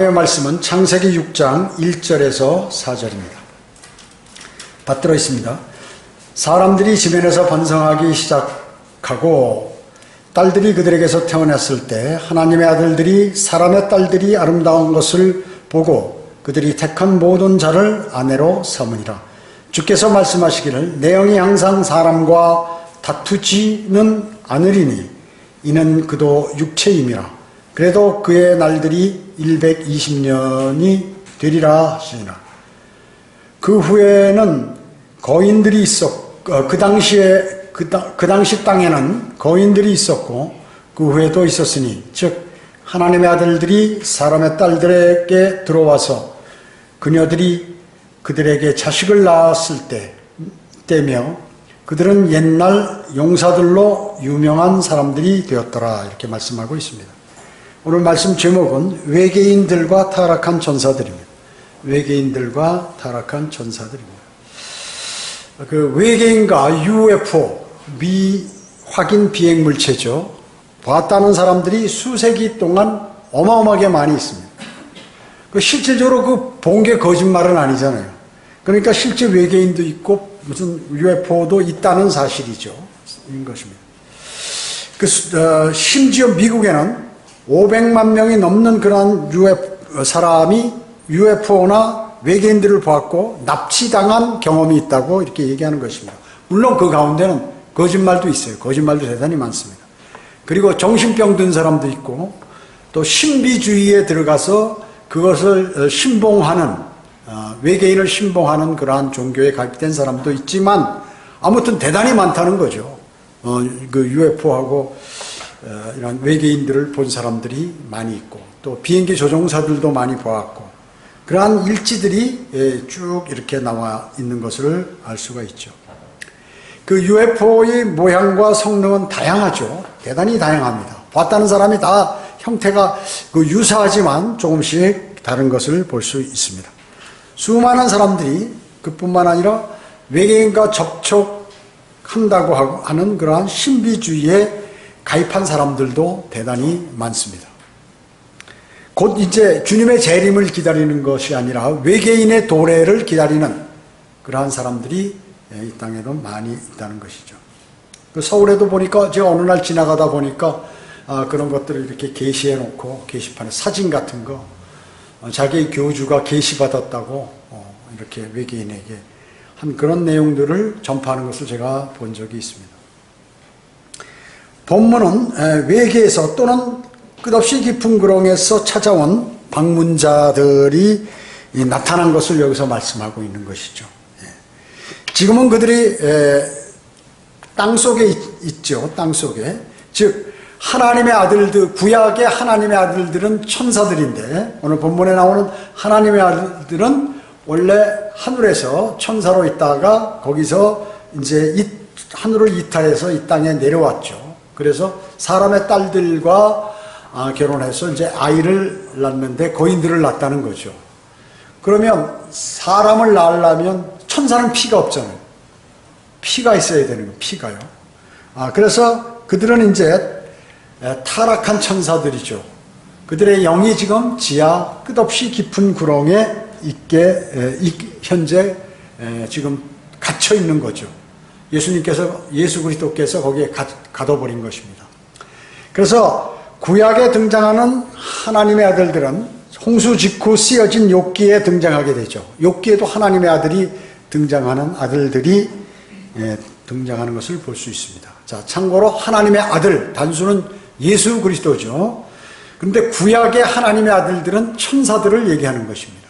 말씀은 창세기 6장 1절에서 4절입니다. 받들어 있습니다. 사람들이 지면에서 번성하기 시작하고 딸들이 그들에게서 태어났을 때 하나님의 아들들이 사람의 딸들이 아름다운 것을 보고 그들이 택한 모든 자를 아내로 삼으니라. 주께서 말씀하시기를 내 영이 항상 사람과 다투지는 않으리니 이는 그도 육체임이라. 그래도 그의 날들이 120년이 되리라 하시니라. 그 후에는 거인들이 그 당시 땅에는 거인들이 있었고 그 후에도 있었으니 즉 하나님의 아들들이 사람의 딸들에게 들어와서 그녀들이 그들에게 자식을 낳았을 때며 그들은 옛날 용사들로 유명한 사람들이 되었더라. 이렇게 말씀하고 있습니다. 오늘 말씀 제목은 외계인들과 타락한 전사들입니다. 외계인들과 타락한 전사들입니다. 그 외계인과 UFO, 미확인 비행 물체죠. 봤다는 사람들이 수세기 동안 어마어마하게 많이 있습니다. 실질적으로 그 본 게 거짓말은 아니잖아요. 그러니까 실제 외계인도 있고 무슨 UFO도 있다는 사실이죠. 인 것입니다. 심지어 미국에는 500만 명이 넘는 그런 사람이 UFO나 외계인들을 보았고 납치당한 경험이 있다고 이렇게 얘기하는 것입니다. 물론 그 가운데는 거짓말도 있어요. 거짓말도 대단히 많습니다. 그리고 정신병 든 사람도 있고 또 신비주의에 들어가서 그것을 신봉하는 외계인을 신봉하는 그러한 종교에 가입된 사람도 있지만 아무튼 대단히 많다는 거죠. 그 UFO하고 이런 외계인들을 본 사람들이 많이 있고 또 비행기 조종사들도 많이 보았고 그러한 일지들이 쭉 이렇게 나와 있는 것을 알 수가 있죠. 그 UFO의 모양과 성능은 다양하죠. 대단히 다양합니다. 봤다는 사람이 다 형태가 유사하지만 조금씩 다른 것을 볼 수 있습니다. 수많은 사람들이 그뿐만 아니라 외계인과 접촉한다고 하는 그러한 신비주의에 가입한 사람들도 대단히 많습니다. 곧 이제 주님의 재림을 기다리는 것이 아니라 외계인의 도래를 기다리는 그러한 사람들이 이 땅에도 많이 있다는 것이죠. 서울에도 보니까 제가 어느 날 지나가다 보니까 그런 것들을 이렇게 게시해 놓고 게시판에 사진 같은 거 자기 교주가 게시받았다고 이렇게 외계인에게 한 그런 내용들을 전파하는 것을 제가 본 적이 있습니다. 본문은 외계에서 또는 끝없이 깊은 구렁에서 찾아온 방문자들이 나타난 것을 여기서 말씀하고 있는 것이죠. 지금은 그들이 땅속에 있죠. 땅속에. 즉 하나님의 아들들, 구약의 하나님의 아들들은 천사들인데 오늘 본문에 나오는 하나님의 아들들은 원래 하늘에서 천사로 있다가 거기서 이제 하늘을 이탈해서 이 땅에 내려왔죠. 그래서 사람의 딸들과 결혼해서 이제 아이를 낳는데 거인들을 낳았다는 거죠. 그러면 사람을 낳으려면 천사는 피가 없잖아요. 피가 있어야 되는 거예요. 피가요. 그래서 그들은 이제 타락한 천사들이죠. 그들의 영이 지금 지하 끝없이 깊은 구렁에 현재 지금 갇혀 있는 거죠. 예수 그리스도께서 거기에 가둬버린 것입니다. 그래서 구약에 등장하는 하나님의 아들들은 홍수 직후 쓰여진 욥기에 등장하게 되죠. 욥기에도 하나님의 아들이 등장하는 아들들이 등장하는 것을 볼 수 있습니다. 자, 참고로 하나님의 아들 단수는 예수 그리스도죠. 그런데 구약의 하나님의 아들들은 천사들을 얘기하는 것입니다.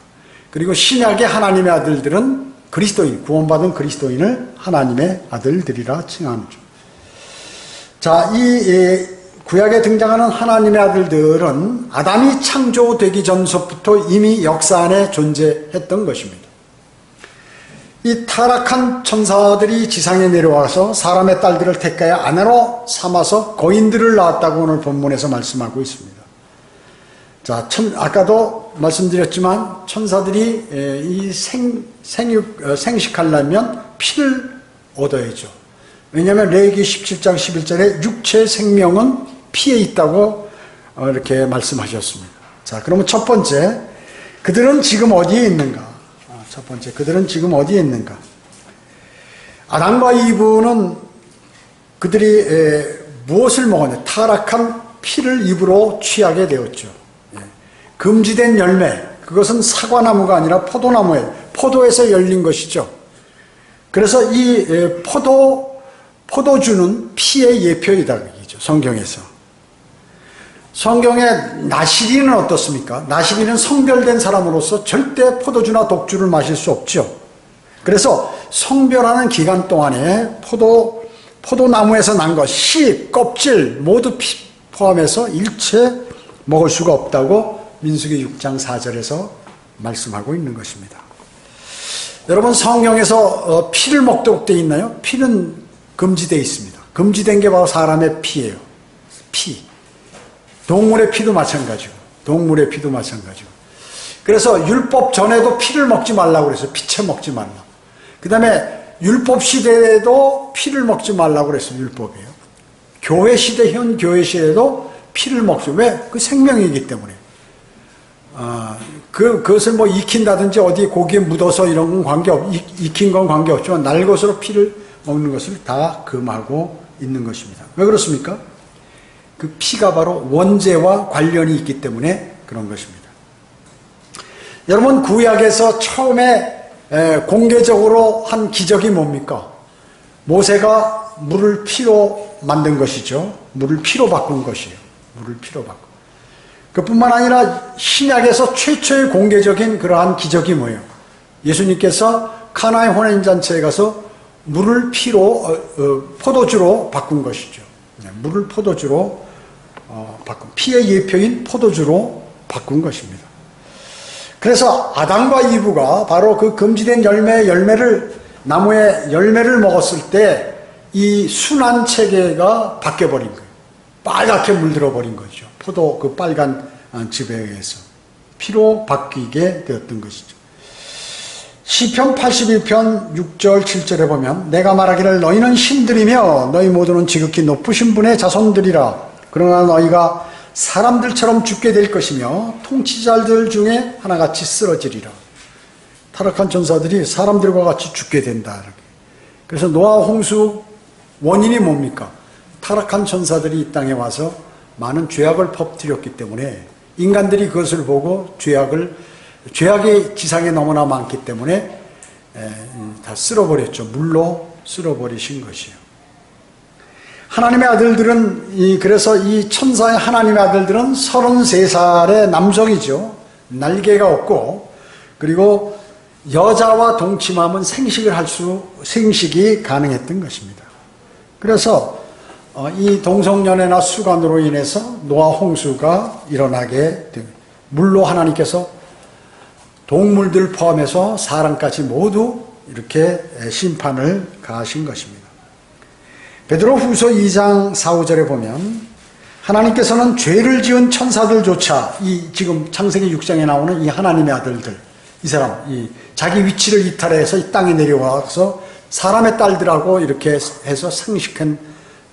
그리고 신약의 하나님의 아들들은 그리스도인, 구원받은 그리스도인을 하나님의 아들들이라 칭하죠. 자, 이 구약에 등장하는 하나님의 아들들은 아담이 창조되기 전서부터 이미 역사 안에 존재했던 것입니다. 이 타락한 천사들이 지상에 내려와서 사람의 딸들을 택하여 아내로 삼아서 거인들을 낳았다고 오늘 본문에서 말씀하고 있습니다. 자, 아까도 말씀드렸지만 천사들이 이 생식하려면 피를 얻어야죠. 왜냐하면 레위기 17장 11절에 육체 생명은 피에 있다고 이렇게 말씀하셨습니다. 자, 그러면 첫 번째, 그들은 지금 어디에 있는가? 첫 번째, 그들은 지금 어디에 있는가? 아담과 이브는 그들이 무엇을 먹었냐? 타락한 피를 입으로 취하게 되었죠. 금지된 열매, 그것은 사과나무가 아니라 포도에서 열린 것이죠. 그래서 이 포도주는 피의 예표이다, 그죠, 성경에서. 성경의 나시리는 어떻습니까? 나시리는 성별된 사람으로서 절대 포도주나 독주를 마실 수 없죠. 그래서 성별하는 기간 동안에 포도나무에서 난 것, 씨, 껍질 모두 포함해서 일체 먹을 수가 없다고 민수기 6장 4절에서 말씀하고 있는 것입니다. 여러분, 성경에서 피를 먹도록 되어 있나요? 피는 금지되어 있습니다. 금지된 게 바로 사람의 피예요. 피. 동물의 피도 마찬가지고. 그래서 율법 전에도 피를 먹지 말라고 그랬어요. 피채 먹지 말라. 그 다음에 율법 시대에도 피를 먹지 말라고 그랬어요. 율법이에요. 현 교회 시대에도 피를 먹죠. 왜? 그 생명이기 때문에. 그것을 뭐 익힌다든지 어디 고기에 묻어서 이런 건 익힌 건 관계없지만 날 것으로 피를 먹는 것을 다 금하고 있는 것입니다. 왜 그렇습니까? 그 피가 바로 원죄와 관련이 있기 때문에 그런 것입니다. 여러분, 구약에서 처음에 공개적으로 한 기적이 뭡니까? 모세가 물을 피로 만든 것이죠. 물을 피로 바꾼 것이에요. 그뿐만 아니라 신약에서 최초의 공개적인 그러한 기적이 뭐예요? 예수님께서 카나의 혼인잔치에 가서 물을 포도주로 바꾼 것이죠. 물을 포도주로 피의 예표인 포도주로 바꾼 것입니다. 그래서 아담과 이브가 바로 그 금지된 나무의 열매를 먹었을 때 이 순환 체계가 바뀌어버린 거예요. 빨갛게 물들어 버린 거죠. 그 빨간 즙에 의해서 피로 바뀌게 되었던 것이죠. 시편 81편 6절 7절에 보면 내가 말하기를 너희는 신들이며 너희 모두는 지극히 높으신 분의 자손들이라. 그러나 너희가 사람들처럼 죽게 될 것이며 통치자들 중에 하나같이 쓰러지리라. 타락한 천사들이 사람들과 같이 죽게 된다. 그래서 노아 홍수 원인이 뭡니까? 타락한 천사들이 이 땅에 와서 많은 죄악을 퍼뜨렸기 때문에 인간들이 그것을 보고 죄악이 지상에 너무나 많기 때문에 다 쓸어버렸죠. 물로 쓸어버리신 것이에요. 하나님의 아들들은 그래서 이 천사의 하나님의 아들들은 33살의 남성이죠. 날개가 없고 그리고 여자와 동침하면 생식이 가능했던 것입니다. 그래서 이 동성연애나 수간으로 인해서 노아 홍수가 일어나게 됩니다. 물로 하나님께서 동물들 포함해서 사람까지 모두 이렇게 심판을 가하신 것입니다. 베드로후서 2장 4, 5절에 보면 하나님께서는 죄를 지은 천사들조차 지금 창세기 6장에 나오는 이 하나님의 아들들, 이 사람, 자기 위치를 이탈해서 이 땅에 내려와서 사람의 딸들하고 이렇게 해서 상식한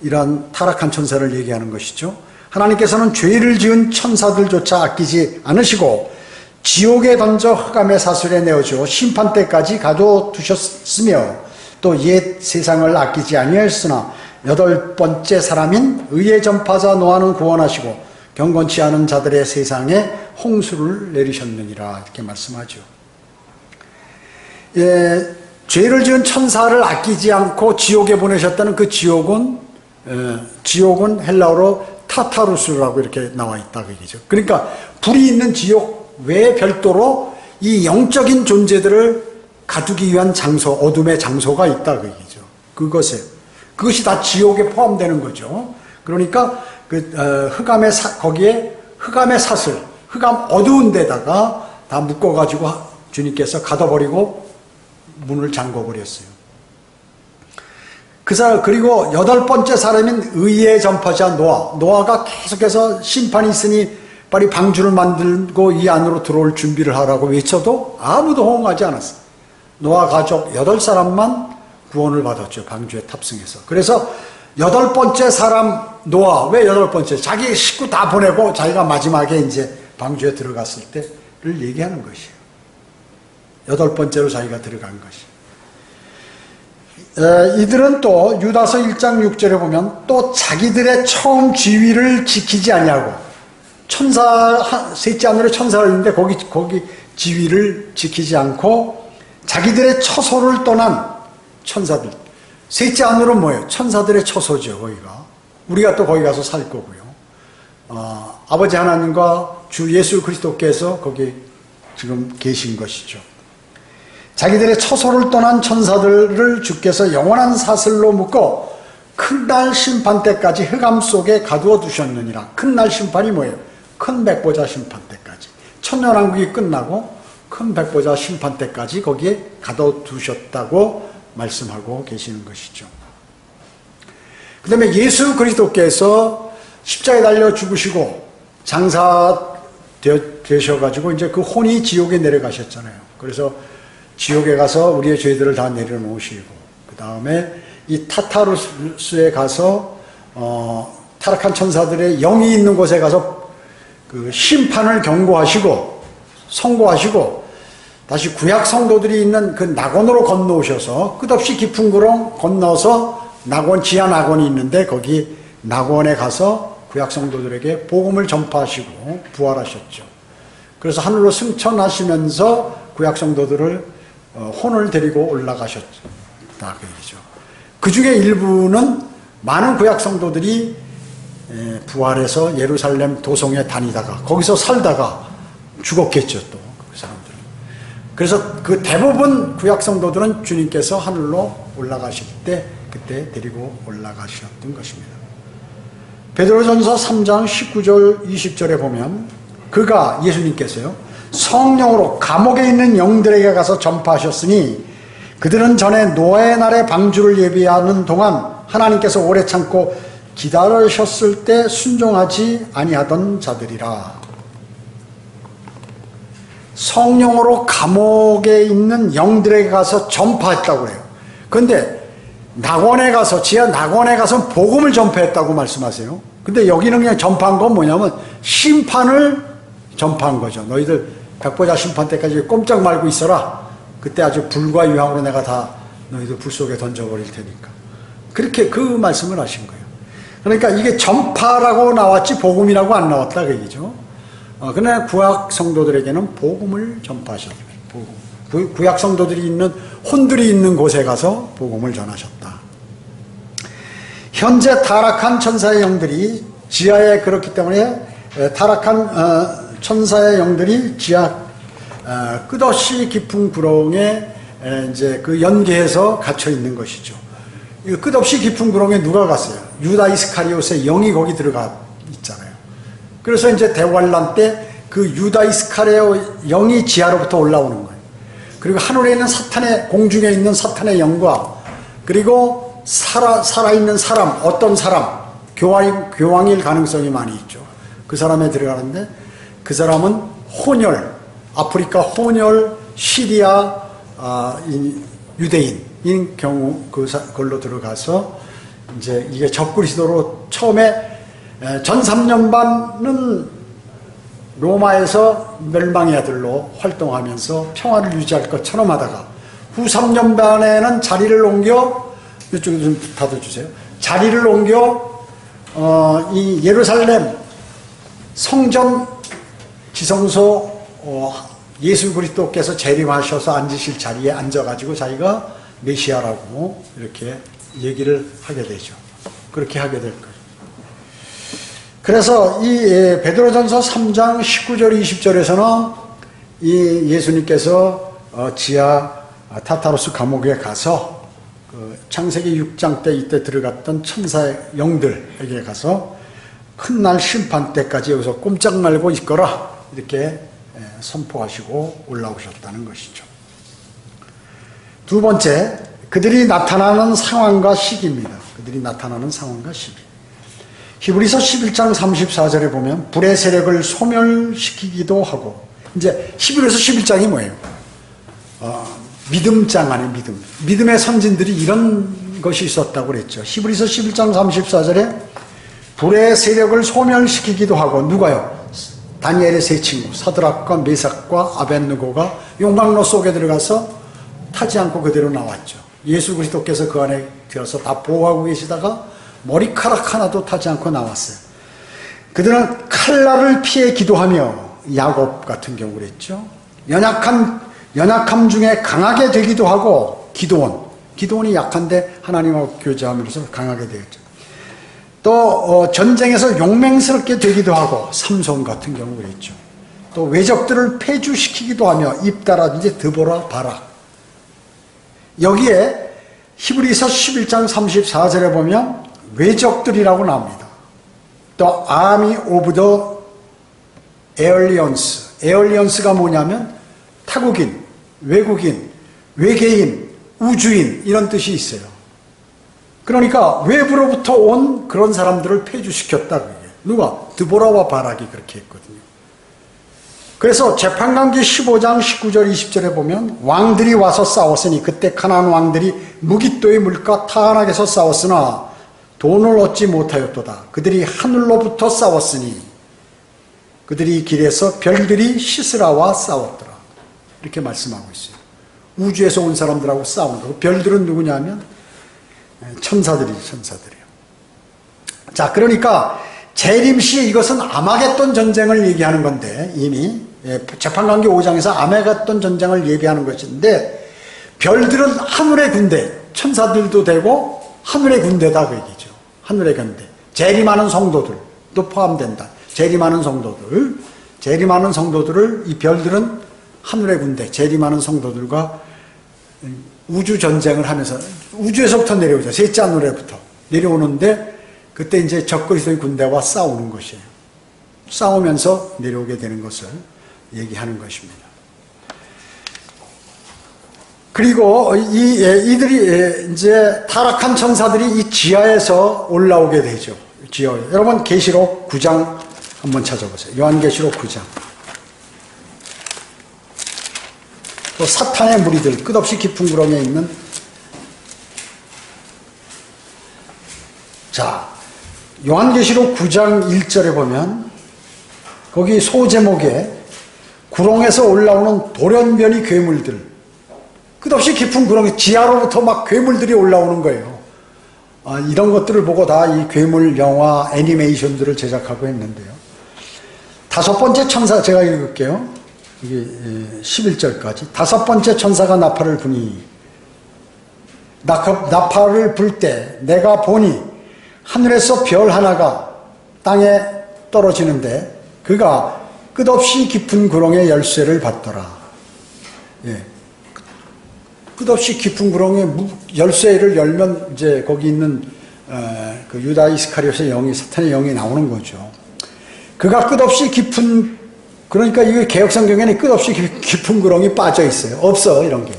이런 타락한 천사를 얘기하는 것이죠. 하나님께서는 죄를 지은 천사들조차 아끼지 않으시고 지옥에 던져 흑암의 사슬에 내어주어 심판 때까지 가둬두셨으며 또 옛 세상을 아끼지 아니하였으나 8번째 사람인 의의 전파자 노아는 구원하시고 경건치 않은 자들의 세상에 홍수를 내리셨느니라 이렇게 말씀하죠. 죄를 지은 천사를 아끼지 않고 지옥에 보내셨다는 그 지옥은 헬라어로 타타루스라고 이렇게 나와 있다 그 얘기죠. 그러니까 불이 있는 지옥 외에 별도로 이 영적인 존재들을 가두기 위한 장소, 어둠의 장소가 있다 그 얘기죠. 그것이 다 지옥에 포함되는 거죠. 그러니까 거기에 흑암의 사슬, 흑암 어두운 데다가 다 묶어가지고 주님께서 가둬버리고 문을 잠궈버렸어요. 그리고 8번째 사람인 의의 전파자 노아가 계속해서 심판이 있으니 빨리 방주를 만들고 이 안으로 들어올 준비를 하라고 외쳐도 아무도 호응하지 않았어요. 노아 가족 8사람만 구원을 받았죠. 방주에 탑승해서. 그래서 8번째 사람 노아, 왜 8번째? 자기 식구 다 보내고 자기가 마지막에 이제 방주에 들어갔을 때를 얘기하는 것이에요. 8번째로 자기가 들어간 것이. 이들은 또 유다서 1장 6절에 보면 또 자기들의 처음 지위를 지키지 아니하고 셋째 하늘에 천사가 있는데 거기 지위를 지키지 않고 자기들의 처소를 떠난 천사들. 셋째 하늘은 뭐예요? 천사들의 처소죠, 거기가. 우리가 또 거기 가서 살 거고요. 아버지 하나님과 주 예수 그리스도께서 거기 지금 계신 것이죠. 자기들의 처소를 떠난 천사들을 주께서 영원한 사슬로 묶어 큰 날 심판 때까지 흑암 속에 가두어 두셨느니라. 큰 날 심판이 뭐예요? 큰 백보자 심판 때까지. 천년왕국이 끝나고 큰 백보자 심판 때까지 거기에 가둬 두셨다고 말씀하고 계시는 것이죠. 그 다음에 예수 그리스도께서 십자가에 달려 죽으시고 장사 되셔가지고 이제 그 혼이 지옥에 내려가셨잖아요. 그래서 지옥에 가서 우리의 죄들을 다 내려놓으시고 그 다음에 이 타타루스에 가서 타락한 천사들의 영이 있는 곳에 가서 그 심판을 경고하시고 선고하시고 다시 구약 성도들이 있는 그 낙원으로 건너오셔서 끝없이 깊은 구렁 건너서 낙원 지하 낙원이 있는데 거기 낙원에 가서 구약 성도들에게 복음을 전파하시고 부활하셨죠. 그래서 하늘로 승천하시면서 구약 성도들을 혼을 데리고 올라가셨다 그 얘기죠. 그 중에 일부는 많은 구약 성도들이 부활해서 예루살렘 도성에 다니다가 거기서 살다가 죽었겠죠, 또 그 사람들은. 그래서 그 대부분 구약 성도들은 주님께서 하늘로 올라가실 때 그때 데리고 올라가셨던 것입니다. 베드로전서 3장 19절 20절에 보면 그가 예수님께서요 성령으로 감옥에 있는 영들에게 가서 전파하셨으니 그들은 전에 노아의 날에 방주를 예비하는 동안 하나님께서 오래 참고 기다리셨을 때 순종하지 아니하던 자들이라. 성령으로 감옥에 있는 영들에게 가서 전파했다고 해요. 그런데 낙원에 가서 지하 낙원에 가서 복음을 전파했다고 말씀하세요. 근데 여기는 그냥 전파한 건 뭐냐면 심판을 전파한 거죠. 너희들 백보자 심판 때까지 꼼짝 말고 있어라. 그때 아주 불과 유황으로 내가 다 너희들 불 속에 던져버릴 테니까. 그렇게 그 말씀을 하신 거예요. 그러니까 이게 전파라고 나왔지 복음이라고 안 나왔다 그 얘기죠. 그러나 구약 성도들에게는 복음을 전파하셨다. 구약 성도들이 있는 혼들이 있는 곳에 가서 복음을 전하셨다. 현재 타락한 천사의 영들이 지하에 그렇기 때문에 타락한 천사의 영들이 지하 끝없이 깊은 구렁에 이제 그 연계해서 갇혀 있는 것이죠. 끝없이 깊은 구렁에 누가 갔어요? 유다 이스카리옷의 영이 거기 들어가 있잖아요. 그래서 이제 대환란 때 그 유다 이스카리오 영이 지하로부터 올라오는 거예요. 그리고 하늘에 있는 사탄의 공중에 있는 사탄의 영과 그리고 살아있는 사람 어떤 사람 교황일 가능성이 많이 있죠. 그 사람에 들어가는데 그 사람은 혼혈 아프리카 혼혈 시리아 유대인인 경우 그걸로 들어가서 이제 이게 적그리스도로 처음에 전 3년 반은 로마에서 멸망의 아들로 활동하면서 평화를 유지할 것처럼 하다가 후 3년 반에는 자리를 옮겨 이쪽에 좀 닫아주세요. 자리를 옮겨 이 예루살렘 성전 지성소 예수 그리스도께서 재림하셔서 앉으실 자리에 앉아가지고 자기가 메시아라고 이렇게 얘기를 하게 되죠. 그렇게 하게 될 거예요. 그래서 이 베드로전서 3장 19절 20절에서는 이 예수님께서 지하 타타루스 감옥에 가서 그 창세기 6장 때 이때 들어갔던 천사의 영들에게 가서 큰 날 심판 때까지 여기서 꼼짝 말고 있거라 이렇게 선포하시고 올라오셨다는 것이죠. 두 번째, 그들이 나타나는 상황과 시기입니다. 그들이 나타나는 상황과 시기. 히브리서 11장 34절에 보면 불의 세력을 소멸시키기도 하고 이제 히브리서 11장이 뭐예요? 믿음장 아니에요. 믿음의 선진들이 이런 것이 있었다고 그랬죠. 히브리서 11장 34절에 불의 세력을 소멸시키기도 하고 누가요? 다니엘의 세 친구 사드락과 메삭과 아벳느고가 용광로 속에 들어가서 타지 않고 그대로 나왔죠. 예수 그리스도께서 그 안에 들어서 다 보호하고 계시다가 머리카락 하나도 타지 않고 나왔어요. 그들은 칼날을 피해 기도하며, 야곱 같은 경우 그랬죠. 연약함 중에 강하게 되기도 하고, 기도원이 약한데 하나님하고 교제하면서 강하게 되었죠. 또 전쟁에서 용맹스럽게 되기도 하고, 삼손 같은 경우 그랬죠. 또 외적들을 패주시키기도 하며, 입다라든지 드보라, 바락. 여기에 히브리서 11장 34절에 보면 외적들이라고 나옵니다. 또 Army of the Aliens. Aliens가 뭐냐면 타국인, 외국인, 외계인, 우주인 이런 뜻이 있어요. 그러니까 외부로부터 온 그런 사람들을 폐주시켰다. 그게. 누가? 드보라와 바락이 그렇게 했거든요. 그래서 재판관기 15장 19절 20절에 보면 왕들이 와서 싸웠으니, 그때 가나안 왕들이 무깃도의 물가 타하락에서 싸웠으나 돈을 얻지 못하였도다. 그들이 하늘로부터 싸웠으니 그들이 길에서 별들이 시스라와 싸웠더라. 이렇게 말씀하고 있어요. 우주에서 온 사람들하고 싸우는 거고, 별들은 누구냐면 천사들이에요. 자, 그러니까 재림시 이것은 아마겟돈 전쟁을 얘기하는 건데, 이미 재판관기 5장에서 아마겟돈 전쟁을 예비하는 것인데, 별들은 하늘의 군대, 천사들도 되고 하늘의 군대다 그 얘기죠. 하늘의 군대. 재림하는 성도들도 포함된다. 재림하는 성도들을 이 별들은 하늘의 군대, 재림하는 성도들과 우주 전쟁을 하면서, 우주에서부터 내려오죠. 셋째 하늘에부터 내려오는데, 그때 이제 적그리스도의 군대와 싸우는 것이에요. 싸우면서 내려오게 되는 것을 얘기하는 것입니다. 그리고 이들이 이제 타락한 천사들이 이 지하에서 올라오게 되죠. 여러분 계시록 9장 한번 찾아보세요. 요한계시록 9장. 또 사탄의 무리들, 끝없이 깊은 구렁에 있는, 자, 요한계시록 9장 1절에 보면 거기 소제목에 구렁에서 올라오는 돌연변이 괴물들, 끝없이 깊은 구렁에 지하로부터 막 괴물들이 올라오는 거예요. 이런 것들을 보고 다 이 괴물 영화 애니메이션들을 제작하고 했는데요. 다섯 번째 천사, 제가 읽을게요. 이게 11절까지. 다섯 번째 천사가 나팔을 부니, 나팔을 불 때 내가 보니 하늘에서 별 하나가 땅에 떨어지는데 그가 끝없이 깊은 구렁의 열쇠를 받더라. 예. 끝없이 깊은 구렁의 열쇠를 열면 이제 거기 있는 그 유다 이스카리ot의 영이, 사탄의 영이 나오는 거죠. 그가 끝없이 깊은, 그러니까 이게 개역성경에는 끝없이 깊은 구렁이 빠져 있어요. 없어, 이런 게.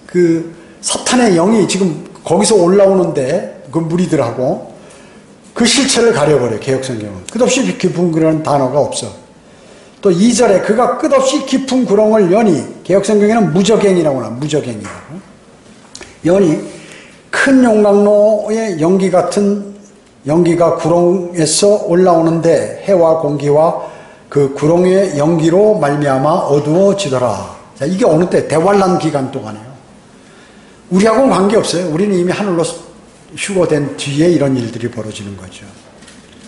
그 사탄의 영이 지금 거기서 올라오는데 그 무리들하고 그 실체를 가려버려요. 개역성경은. 끝없이 깊은 구렁은 단어가 없어. 또 2절에 그가 끝없이 깊은 구렁을 여니, 개역성경에는 무저갱이라고 나와요. 무저갱이라고. 여니 큰 용광로의 연기 같은 연기가 구렁에서 올라오는데 해와 공기와 그 구렁의 연기로 말미암아 어두워지더라. 자, 이게 어느 때? 대환란 기간 동안이에요. 우리하고는 관계없어요. 우리는 이미 하늘로 휴거된 뒤에 이런 일들이 벌어지는 거죠.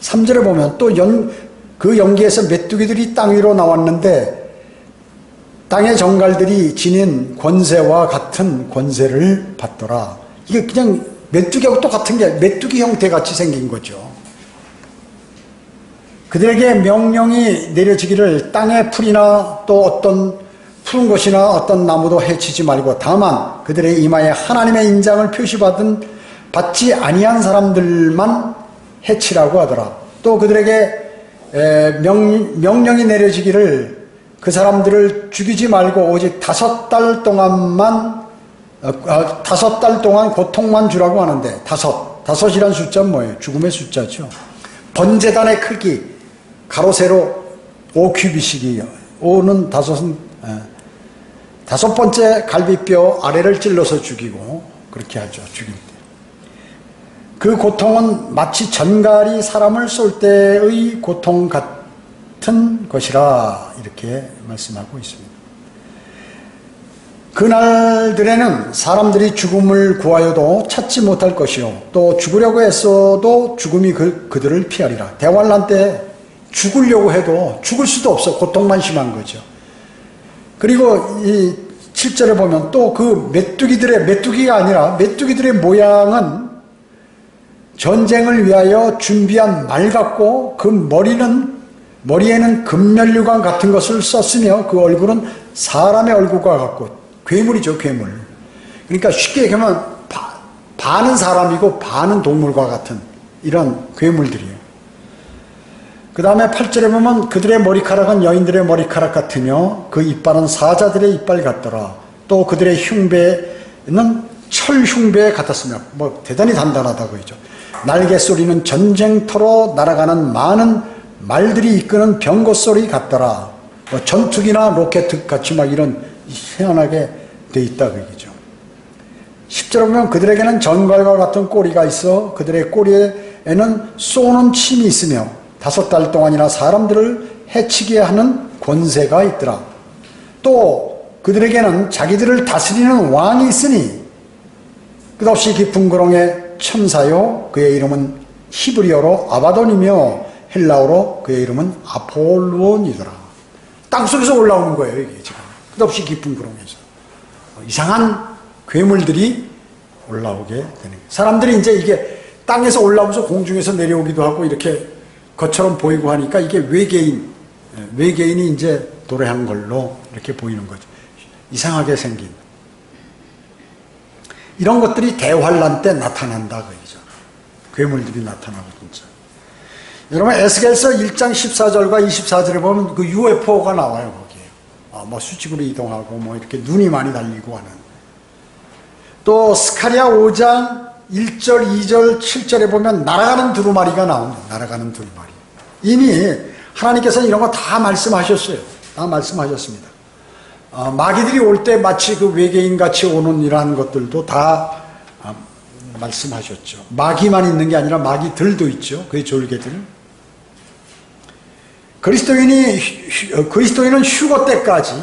3절에 보면 또 그 연기에서 메뚜기들이 땅 위로 나왔는데 땅의 정갈들이 지닌 권세와 같은 권세를 받더라. 이게 그냥 메뚜기하고 똑같은 게 메뚜기 형태같이 생긴 거죠. 그들에게 명령이 내려지기를 땅의 풀이나 또 어떤 푸른 것이나 어떤 나무도 해치지 말고 다만 그들의 이마에 하나님의 인장을 받지 아니한 사람들만 해치라고 하더라. 또 그들에게 명령이 내려지기를 그 사람들을 죽이지 말고 오직 5달 동안 고통만 주라고 하는데, 다섯이란 숫자는 뭐예요? 죽음의 숫자죠. 번제단의 크기, 가로 세로 5큐비씩이요. 5는 다섯 번째 갈비뼈 아래를 찔러서 죽이고, 그렇게 하죠. 죽일 때. 그 고통은 마치 전갈이 사람을 쏠 때의 고통 같은 같은 것이라 이렇게 말씀하고 있습니다. 그날들에는 사람들이 죽음을 구하여도 찾지 못할 것이요 또 죽으려고 애써도 죽음이 그들을 피하리라. 대환란 때 죽으려고 해도 죽을 수도 없어. 고통만 심한 거죠. 그리고 이 7절에 보면 또 그 메뚜기가 아니라 메뚜기들의 모양은 전쟁을 위하여 준비한 말 같고 그 머리에는 금면류관 같은 것을 썼으며 그 얼굴은 사람의 얼굴과 같고 괴물이죠, 괴물. 그러니까 쉽게 얘기하면 반은 사람이고 반은 동물과 같은 이런 괴물들이에요. 그 다음에 8절에 보면 그들의 머리카락은 여인들의 머리카락 같으며 그 이빨은 사자들의 이빨 같더라. 또 그들의 흉배는 철 흉배 같았으며 뭐 대단히 단단하다고 했죠. 날개 소리는 전쟁터로 날아가는 많은 말들이 이끄는 병거 소리 같더라. 뭐 전투기나 로켓 같이 막 이런 희한하게 돼 있다 그 얘기죠. 10절에 보면 그들에게는 전갈과 같은 꼬리가 있어 그들의 꼬리에는 쏘는 침이 있으며 5달 동안이나 사람들을 해치게 하는 권세가 있더라. 또 그들에게는 자기들을 다스리는 왕이 있으니 끝없이 깊은 구렁의 천사요 그의 이름은 히브리어로 아바돈이며 헬라어로 그의 이름은 아폴루온이더라. 땅속에서 올라오는 거예요 이게 지금. 끝없이 깊은 구렁에서 이상한 괴물들이 올라오게 되는 거예요. 사람들이 이제 이게 땅에서 올라오면서 공중에서 내려오기도 하고 이렇게 것처럼 보이고 하니까 이게 외계인이 이제 도래한 걸로 이렇게 보이는 거죠. 이상하게 생긴 이런 것들이 대환란 때 나타난다 그 얘기죠. 괴물들이 나타나고 진짜. 여러분 에스겔서 1장 14절과 24절에 보면 그 UFO가 나와요 거기에. 뭐 수직으로 이동하고 뭐 이렇게 눈이 많이 달리고 하는. 또 스가랴 5장 1절, 2절, 7절에 보면 날아가는 두루마리가 나옵니다. 날아가는 두루마리. 이미 하나님께서는 이런 거 다 말씀하셨어요. 다 말씀하셨습니다. 마귀들이 올 때 마치 그 외계인같이 오는 이러한 것들도 다 말씀하셨죠. 마귀만 있는 게 아니라 마귀들도 있죠. 그 졸개들. 그리스도인은 휴거 때까지,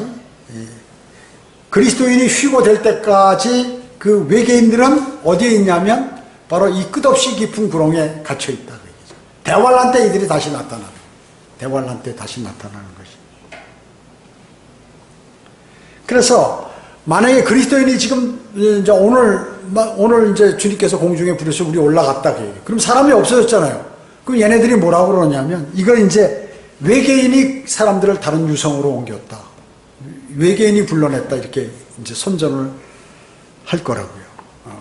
그리스도인이 휴거될 때까지 그 외계인들은 어디에 있냐면 바로 이 끝없이 깊은 구렁에 갇혀있다. 대환란 때 이들이 다시 나타나는, 대환란 때 다시 나타나는 것이. 그래서 만약에 그리스도인이 지금 이제 오늘 이제 주님께서 공중에 부르셔서 우리 올라갔다 그래요. 그럼 사람이 없어졌잖아요. 그럼 얘네들이 뭐라고 그러냐면 이걸 이제 외계인이 사람들을 다른 유성으로 옮겼다. 외계인이 불러냈다. 이렇게 이제 선전을 할 거라고요.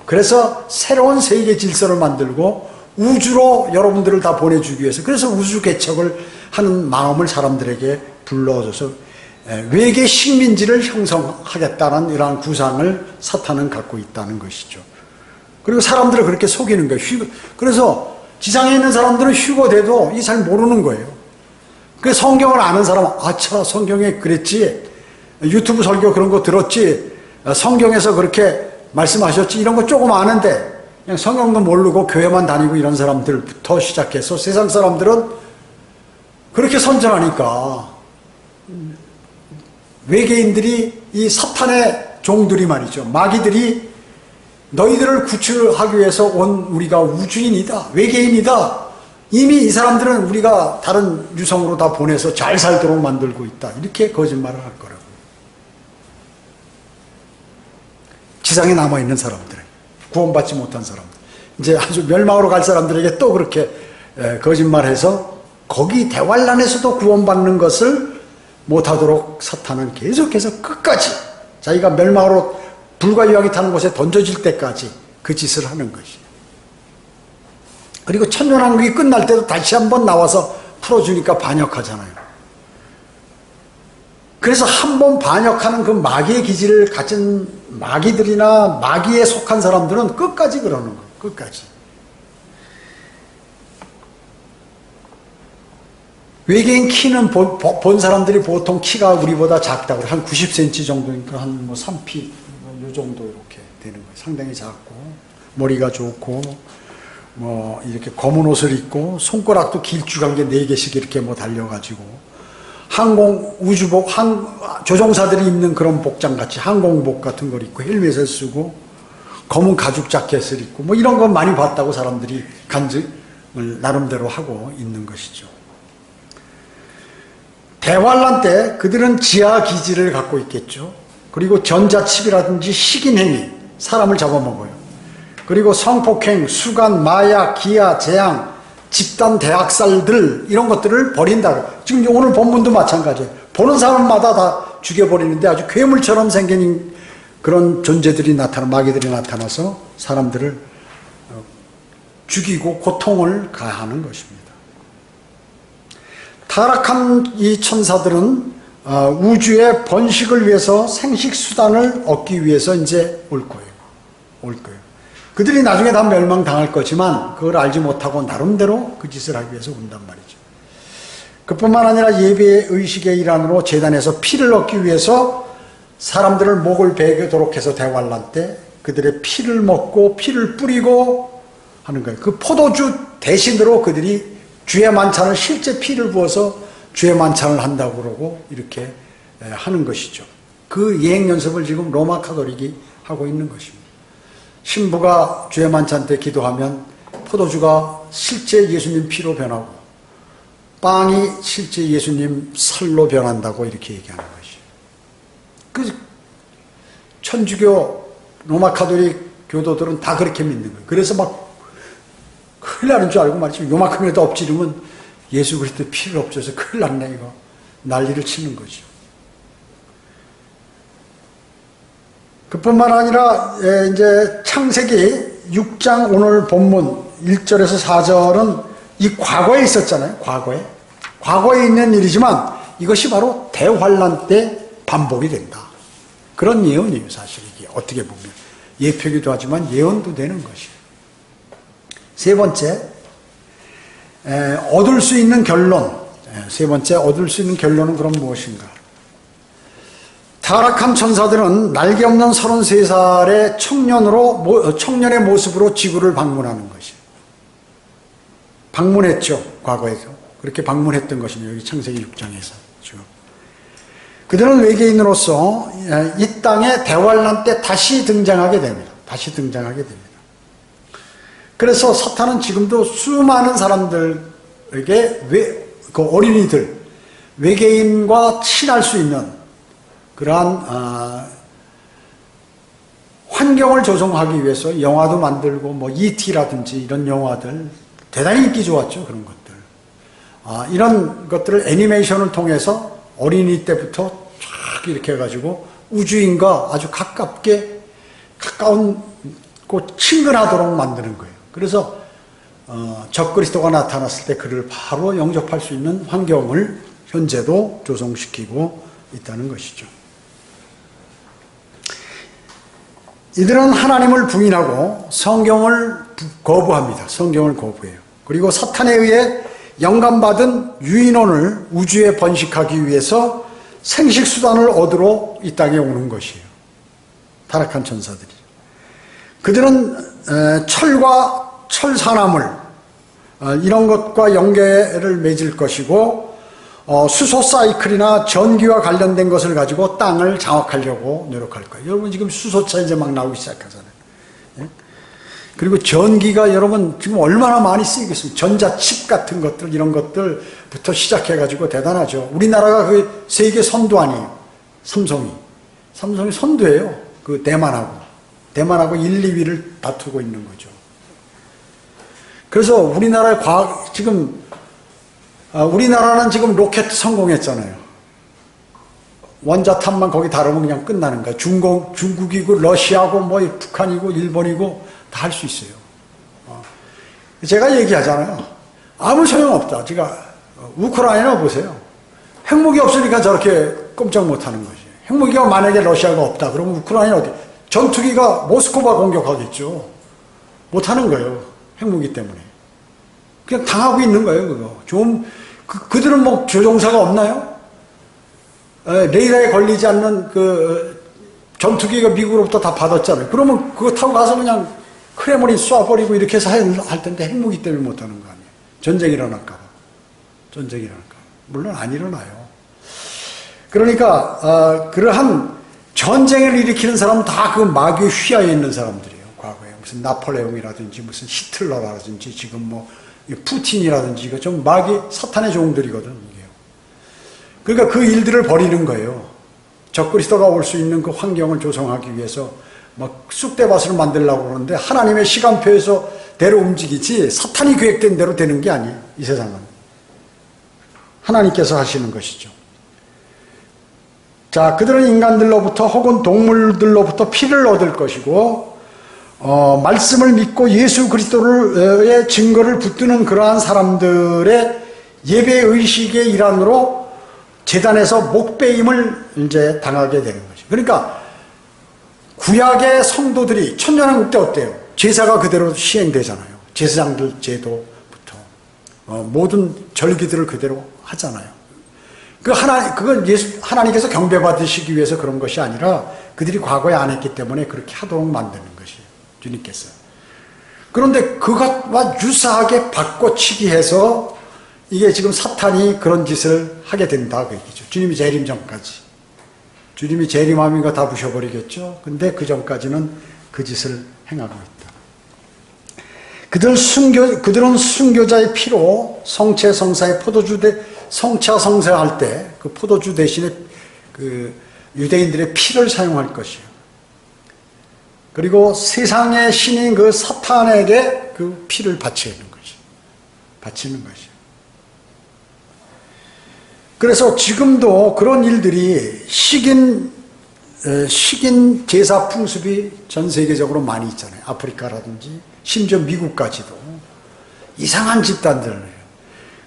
그래서 새로운 세계 질서를 만들고 우주로 여러분들을 다 보내주기 위해서 그래서 우주 개척을 하는 마음을 사람들에게 불러줘서 외계 식민지를 형성하겠다는 이러한 구상을 사탄은 갖고 있다는 것이죠. 그리고 사람들을 그렇게 속이는 거예요. 그래서 지상에 있는 사람들은 휴거돼도 이 잘 모르는 거예요. 그 성경을 아는 사람은 아차 성경에 그랬지, 유튜브 설교 그런 거 들었지, 성경에서 그렇게 말씀하셨지, 이런 거 조금 아는데 그냥 성경도 모르고 교회만 다니고 이런 사람들부터 시작해서 세상 사람들은 그렇게 선전하니까 외계인들이 이 사탄의 종들이 말이죠. 마귀들이 너희들을 구출하기 위해서 온 우리가 우주인이다, 외계인이다. 이미 이 사람들은 우리가 다른 유성으로 다 보내서 잘 살도록 만들고 있다. 이렇게 거짓말을 할 거라고. 지상에 남아있는 사람들, 구원받지 못한 사람들, 이제 아주 멸망으로 갈 사람들에게 또 그렇게 거짓말해서 거기 대환란에서도 구원받는 것을 못하도록 사탄은 계속해서 끝까지 자기가 멸망으로 불과 유황이 타는 곳에 던져질 때까지 그 짓을 하는 것이에요. 그리고 천년왕국이 끝날 때도 다시 한번 나와서 풀어주니까 반역하잖아요. 그래서 한번 반역하는 그 마귀의 기질을 가진 마귀들이나 마귀에 속한 사람들은 끝까지 그러는 거예요. 끝까지. 외계인 키는 본 사람들이 보통 키가 우리보다 작다고 한 90cm 정도니까 한 뭐 3피 요 정도 이렇게 되는 거예요. 상당히 작고 머리가 좋고 뭐 이렇게 검은 옷을 입고 손가락도 길쭉한 게 4개씩 이렇게 뭐 달려가지고 항공 우주복, 조종사들이 입는 그런 복장 같이 항공복 같은 걸 입고 헬멧을 쓰고 검은 가죽 자켓을 입고 뭐 이런 거 많이 봤다고 사람들이 간증을 나름대로 하고 있는 것이죠. 대환란 때 그들은 지하 기지를 갖고 있겠죠. 그리고 전자칩이라든지 식인행위, 사람을 잡아먹어요. 그리고 성폭행, 수간, 마약, 기아, 재앙, 집단 대학살들 이런 것들을 벌인다. 지금 오늘 본문도 마찬가지예요. 보는 사람마다 다 죽여버리는데 아주 괴물처럼 생긴 그런 존재들이 마귀들이 나타나서 사람들을 죽이고 고통을 가하는 것입니다. 타락한 이 천사들은 우주의 번식을 위해서 생식 수단을 얻기 위해서 이제 올 거예요. 그들이 나중에 다 멸망당할 거지만 그걸 알지 못하고 나름대로 그 짓을 하기 위해서 온단 말이죠. 그뿐만 아니라 예배 의식의 일환으로 제단에서 피를 얻기 위해서 사람들을 목을 베도록 해서 대환란 때 그들의 피를 먹고 피를 뿌리고 하는 거예요. 그 포도주 대신으로 그들이 주의 만찬을 실제 피를 부어서 주의 만찬을 한다고 그러고 이렇게 하는 것이죠. 그 예행 연습을 지금 로마 카톨릭이 하고 있는 것입니다. 신부가 주의 만찬 때 기도하면 포도주가 실제 예수님 피로 변하고 빵이 실제 예수님 살로 변한다고 이렇게 얘기하는 것이죠. 그 천주교 로마 카톨릭 교도들은 다 그렇게 믿는 거예요. 그래서 막 큰일 나는 줄 알고 말이죠. 요만큼이라도 엎지르면 예수 그리스도 피를 엎져서 큰일 났네 이거. 난리를 치는 거죠. 그뿐만 아니라 이제 창세기 6장 오늘 본문 1절에서 4절은 이 과거에 있었잖아요. 과거에 있는 일이지만 이것이 바로 대환란 때 반복이 된다. 그런 예언이에요. 사실 이게 어떻게 보면 예표기도 하지만 예언도 되는 것이에요. 세 번째, 얻을 수 있는 결론. 세 번째, 얻을 수 있는 결론은 그럼 무엇인가? 타락한 천사들은 날개 없는 33살의 청년의 모습으로 지구를 방문하는 것이에요. 방문했죠, 과거에도. 그렇게 방문했던 것입니다. 여기 창세기 6장에서. 지금. 그들은 외계인으로서 이 땅에 대환란 때 다시 등장하게 됩니다. 그래서 사탄은 지금도 수많은 사람들에게 그 어린이들, 외계인과 친할 수 있는 그러한 환경을 조성하기 위해서 영화도 만들고 뭐 E.T.라든지 이런 영화들 대단히 인기 좋았죠. 그런 것들. 이런 것들을 애니메이션을 통해서 어린이 때부터 쫙 이렇게 해가지고 우주인과 아주 가까운 친근하도록 만드는 거예요. 그래서 적그리스도가 나타났을 때 그를 바로 영접할 수 있는 환경을 현재도 조성시키고 있다는 것이죠. 이들은 하나님을 부인하고 성경을 거부합니다. 성경을 거부해요. 그리고 사탄에 의해 영감받은 유인원을 우주에 번식하기 위해서 생식수단을 얻으러 이 땅에 오는 것이에요. 타락한 천사들이. 그들은 철과 철사나물 이런 것과 연계를 맺을 것이고 수소 사이클이나 전기와 관련된 것을 가지고 땅을 장악하려고 노력할 거예요. 여러분 지금 수소차 이제 막 나오기 시작하잖아요. 예? 그리고 전기가 여러분 지금 얼마나 많이 쓰이겠습니까? 전자칩 같은 것들 이런 것들부터 시작해가지고 대단하죠. 우리나라가 그 세계 선두 아니에요. 삼성이 선두예요. 그 대만하고 1, 2위를 다투고 있는 거죠. 그래서 우리나라의 우리나라는 지금 로켓 성공했잖아요. 원자탄만 거기 다루면 그냥 끝나는 거야. 중국이고 러시아고 뭐 북한이고 일본이고 다 할 수 있어요. 제가 얘기하잖아요. 아무 소용없다. 제가 우크라이나 보세요. 핵무기 없으니까 저렇게 꼼짝 못하는 거지. 핵무기가 만약에 러시아가 없다. 그러면 우크라이나 어디? 전투기가 모스크바 공격하겠죠. 못하는 거예요. 핵무기 때문에. 그냥 당하고 있는 거예요. 그거. 그들은 뭐 조종사가 없나요? 레이더에 걸리지 않는 그 전투기가 미국으로부터 다 받았잖아요. 그러면 그거 타고 가서 그냥 크레물린 쏴버리고 이렇게 해서 할 텐데 핵무기 때문에 못하는 거 아니에요. 전쟁이 일어날까 봐. 물론 안 일어나요. 그러니까 그러한 전쟁을 일으키는 사람은 다 그 마귀에 휘하여 있는 사람들이에요. 과거에 무슨 나폴레옹이라든지 무슨 히틀러라든지 지금 뭐 푸틴이라든지 이거 좀 마귀 사탄의 종들이거든 이게요. 그러니까 그 일들을 벌이는 거예요. 적그리스도가 올 수 있는 그 환경을 조성하기 위해서 막 쑥대밭을 만들려고 그러는데 하나님의 시간표에서 대로 움직이지 사탄이 계획된 대로 되는 게 아니에요. 이 세상은 하나님께서 하시는 것이죠. 자, 그들은 인간들로부터 혹은 동물들로부터 피를 얻을 것이고 말씀을 믿고 예수 그리스도의 증거를 붙드는 그러한 사람들의 예배의식의 일환으로 제단에서 목배임을 이제 당하게 되는 거죠. 그러니까 구약의 성도들이 천년왕국 때 어때요? 제사가 그대로 시행되잖아요. 제사장들 제도부터 모든 절기들을 그대로 하잖아요. 그건 하나님께서 경배받으시기 위해서 그런 것이 아니라 그들이 과거에 안 했기 때문에 그렇게 하도록 만드는 것이에요. 주님께서. 그런데 그것과 유사하게 바꿔치기 해서 이게 지금 사탄이 그런 짓을 하게 된다 그 얘기죠. 주님이 재림 전까지. 주님이 재림하면 이거 다 부셔버리겠죠. 근데 그 전까지는 그 짓을 행하고 있다. 그들은 순교자의 피로 성체 성사의 포도주 성차 성사할 때 그 포도주 대신에 그 유대인들의 피를 사용할 것이에요. 그리고 세상의 신인 그 사탄에게 그 피를 바치는 것이에요. 바치는 것이에요. 그래서 지금도 그런 일들이 식인 제사 풍습이 전 세계적으로 많이 있잖아요. 아프리카라든지 심지어 미국까지도 이상한 집단들을.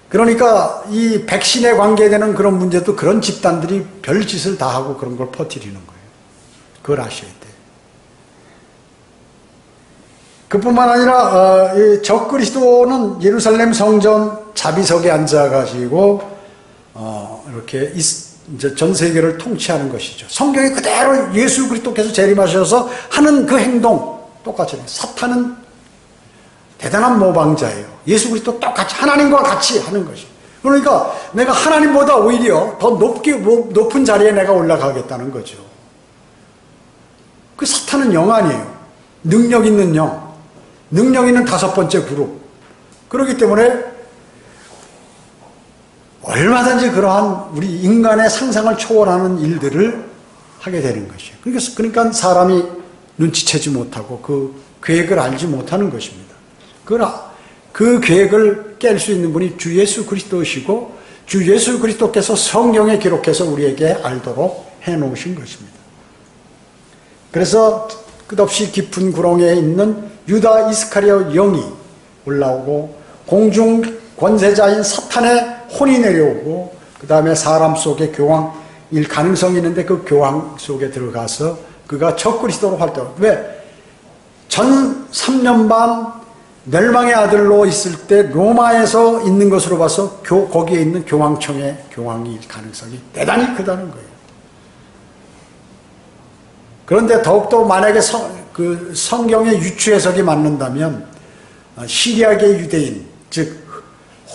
그러니까 이 백신에 관계되는 그런 문제도 그런 집단들이 별짓을 다 하고 그런 걸 퍼뜨리는 거예요. 그걸 아셔야 돼요. 그뿐만 아니라 적그리스도는 예루살렘 성전 자비석에 앉아가지고 이렇게 이제 전 세계를 통치하는 것이죠. 성경에 그대로 예수 그리스도께서 재림하셔서 하는 그 행동 똑같이 해요. 사탄은 대단한 모방자예요. 예수 그리스도 똑같이 하나님과 같이 하는 것이에요. 그러니까 내가 하나님보다 오히려 더 높은 자리에 내가 올라가겠다는 거죠. 그 사탄은 영 아니에요. 능력 있는 영. 능력 있는 다섯 번째 그룹. 그렇기 때문에 얼마든지 그러한 우리 인간의 상상을 초월하는 일들을 하게 되는 것이에요. 그러니까 사람이 눈치채지 못하고 그 계획을 알지 못하는 것입니다. 그 계획을 깰 수 있는 분이 주 예수 그리스도시고 주 예수 그리스도께서 성경에 기록해서 우리에게 알도록 해놓으신 것입니다. 그래서 끝없이 깊은 구렁에 있는 유다 이스카리오 영이 올라오고 공중 권세자인 사탄의 혼이 내려오고 그 다음에 사람 속에 교황일 가능성이 있는데 그 교황 속에 들어가서 그가 적그리스도로 활동을. 왜? 전 3년 반 멸망의 아들로 있을 때 로마에서 있는 것으로 봐서 거기에 있는 교황청의 교황일 가능성이 대단히 크다는 거예요. 그런데 더욱더 만약에 그 성경의 유추 해석이 맞는다면 시리아계 유대인, 즉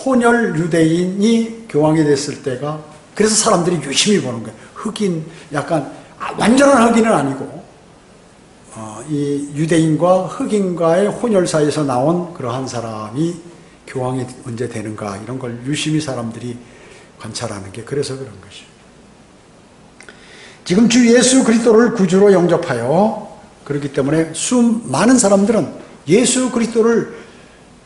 혼혈 유대인이 교황이 됐을 때가, 그래서 사람들이 유심히 보는 거예요. 흑인, 약간 완전한 흑인은 아니고 이 유대인과 흑인과의 혼혈 사이에서 나온 그러한 사람이 교황이 언제 되는가 이런 걸 유심히 사람들이 관찰하는 게 그래서 그런 것이에요. 지금 주 예수 그리스도를 구주로 영접하여 그렇기 때문에 많은 사람들은 예수 그리스도를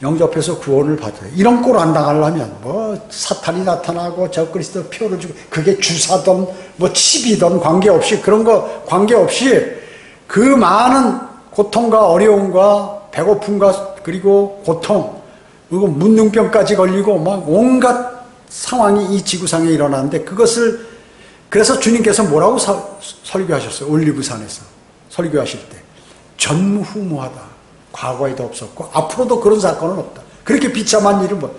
영접해서 구원을 받아요. 이런 꼴 안 당하려면 뭐 사탄이 나타나고 적그리스도 표를 주고 그게 주사든 뭐 칩이든 관계없이, 그런 거 관계없이 그 많은 고통과 어려움과 배고픔과 그리고 고통 그리고 문둥병까지 걸리고 막 온갖 상황이 이 지구상에 일어나는데 그것을, 그래서 주님께서 뭐라고 설교하셨어요? 올리브산에서 설교하실 때 전무후무하다. 과거에도 없었고 앞으로도 그런 사건은 없다. 그렇게 비참한 일은 뭐,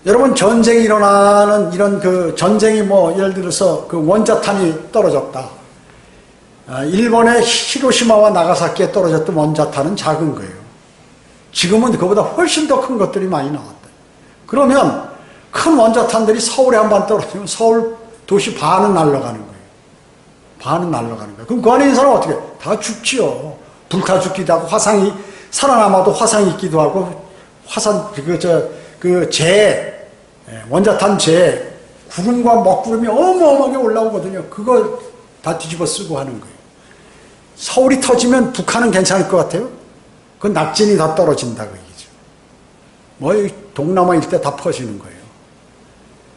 여러분 전쟁이 일어나는 이런 그 전쟁이 뭐 예를 들어서 그 원자탄이 떨어졌다. 일본의 히로시마와 나가사키에 떨어졌던 원자탄은 작은 거예요. 지금은 그보다 훨씬 더 큰 것들이 많이 나왔다. 그러면 큰 원자탄들이 서울에 한 번 떨어지면 서울 도시 반은 날아가는 거예요. 반은 날아가는 거예요. 그럼 그 안에 있는 사람은 어떻게 해요? 다 죽지요. 불타 죽기도 하고, 화상이, 살아남아도 화상이 있기도 하고, 화산, 원자탄 재, 구름과 먹구름이 어마어마하게 올라오거든요. 그걸 다 뒤집어 쓰고 하는 거예요. 서울이 터지면 북한은 괜찮을 것 같아요? 그 낙진이 다 떨어진다고 얘기죠. 뭐, 동남아 일대 다 퍼지는 거예요.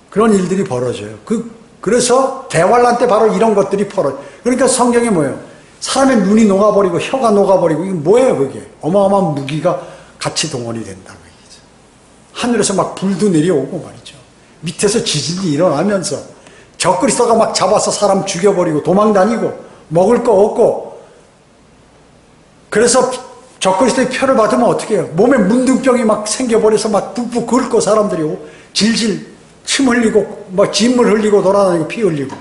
그런 일들이 벌어져요. 그래서 대환란 때 바로 이런 것들이 그러니까 성경에 뭐예요? 사람의 눈이 녹아버리고 혀가 녹아버리고 이게 뭐예요 그게? 어마어마한 무기가 같이 동원이 된다고 얘기죠. 하늘에서 막 불도 내려오고 말이죠. 밑에서 지진이 일어나면서 적그리스도가 막 잡아서 사람 죽여버리고 도망다니고 먹을 거 없고 그래서 적그리스도의 표를 받으면 어떻게 해요? 몸에 문둥병이 막 생겨버려서 막 푹푹 긁고 사람들이 질질 침 흘리고 뭐 진물 흘리고 돌아다니고 피 흘리고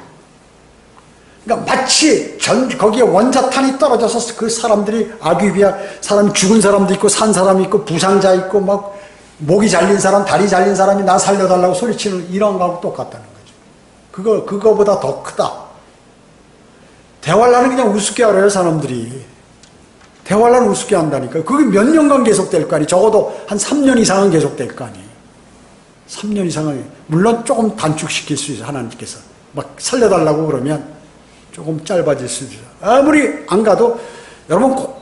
그러니까 마치 거기에 원자탄이 떨어져서 그 사람들이 악귀비야 사람이 죽은 사람도 있고 산 사람이 있고 부상자 있고 막 목이 잘린 사람 다리 잘린 사람이 나 살려달라고 소리치는 이런 거하고 똑같다는 거죠. 그거보다 더 크다. 대환란은 그냥 우습게 알아요 사람들이. 대환란은 우습게 한다니까. 그게 몇 년간 계속될 거 아니에요. 적어도 한 3년 이상은 계속될 거 아니에요. 3년 이상은 물론 조금 단축시킬 수 있어요. 하나님께서 막 살려달라고 그러면 조금 짧아질 수 있어요. 아무리 안 가도 여러분 꼭